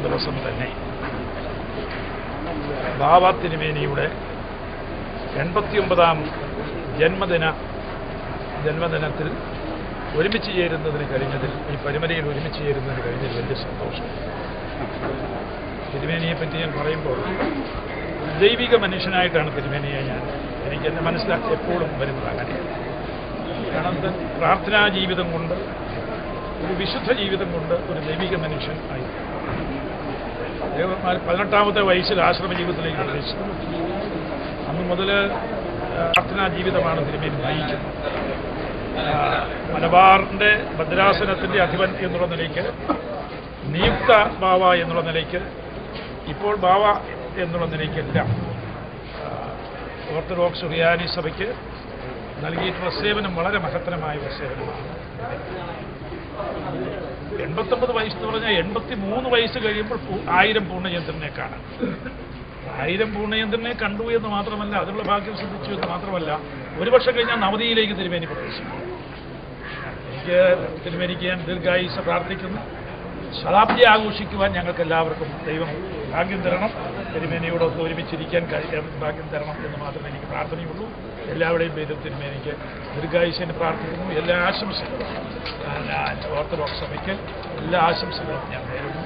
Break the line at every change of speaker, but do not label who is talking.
ദിവസം തന്നെ ബാവ തിരുമേനിയുടെ 89ാം ജന്മദിനത്തിൽ ഒരുമിച്ച് ചേരുന്നതിന് കഴിഞ്ഞതിൽ, ഈ പരിമലയിൽ ഒരുമിച്ച് ചേരുന്നതിന് കഴിഞ്ഞതിൽ വലിയ സന്തോഷം. തിരുമേനിയെപ്പറ്റി ഞാൻ പറയുമ്പോൾ ദൈവിക മനുഷ്യനായിട്ടാണ് തിരുമേനിയെ എനിക്ക് എന്നെ മനസ്സിലാക്കി എപ്പോഴും വരുന്നത് അങ്ങനെയാണ്. കാരണം പ്രാർത്ഥനാ ജീവിതം കൊണ്ട്, ഒരു വിശുദ്ധ ജീവിതം കൊണ്ട് ഒരു ദൈവിക മനുഷ്യൻ ആയി. 18ാമത്തെ വയസ്സിൽ ആശ്രമ ജീവിതത്തിലേക്ക് പ്രവേശിച്ചു. അന്ന് മുതൽ പ്രാർത്ഥനാ ജീവിതമാണ് തിരുമേനി നയിക്കുന്നത്. മലബാറിൻ്റെ ഭദ്രാസനത്തിൻ്റെ അധിപൻ എന്നുള്ള നിലയ്ക്ക്, നിയുക്ത ബാവ എന്നുള്ള നിലയ്ക്ക്, ഇപ്പോൾ ബാവ എന്നുള്ള നിലയ്ക്കെല്ലാം ഓർത്തഡോക്സ് സുറിയാനി സഭയ്ക്ക് നൽകിയിട്ടുള്ള സേവനം വളരെ മഹത്തരമായ ഒരു സേവനമാണ്. 89 വയസ്സെന്ന് പറഞ്ഞാൽ 83 വയസ്സ് കഴിയുമ്പോൾ 1000 പൂർണ്ണചന്ദ്രനെ കാണാം. 1000 പൂർണ്ണചന്ദ്രനെ കണ്ടു എന്ന് മാത്രമല്ല, അതിനുള്ള ഭാഗ്യം സിദ്ധിച്ചു എന്ന് മാത്രമല്ല, ഒരു വർഷം കഴിഞ്ഞാൽ നവതിയിലേക്ക് തിരുമേനി പ്രവേശിക്കും. തിരുമേനിക്ക് ഞാൻ ദീർഘായുസ്സ് പ്രാർത്ഥിക്കുന്നു. ശതാബ്ദി ആഘോഷിക്കുവാൻ ഞങ്ങൾക്ക് എല്ലാവർക്കും ദൈവം ഭാഗ്യം തരണം. തിരുമേനിയോടൊത്ത് ഒരുമിച്ചിരിക്കാൻ ഭാഗ്യം തരണം എന്ന് മാത്രമേ എനിക്ക് പ്രാർത്ഥനയുള്ളൂ. എല്ലാവരുടെയും പേരിൽ തിരുമേനിക്ക് ദീർഘായുസ്സിന് പ്രാർത്ഥിക്കുന്നു. എല്ലാ ആശംസകളും ഓർത്തഡോക്സ് സഭയ്ക്ക് എല്ലാ ആശംസകളും ഞാൻ നേരുന്നു.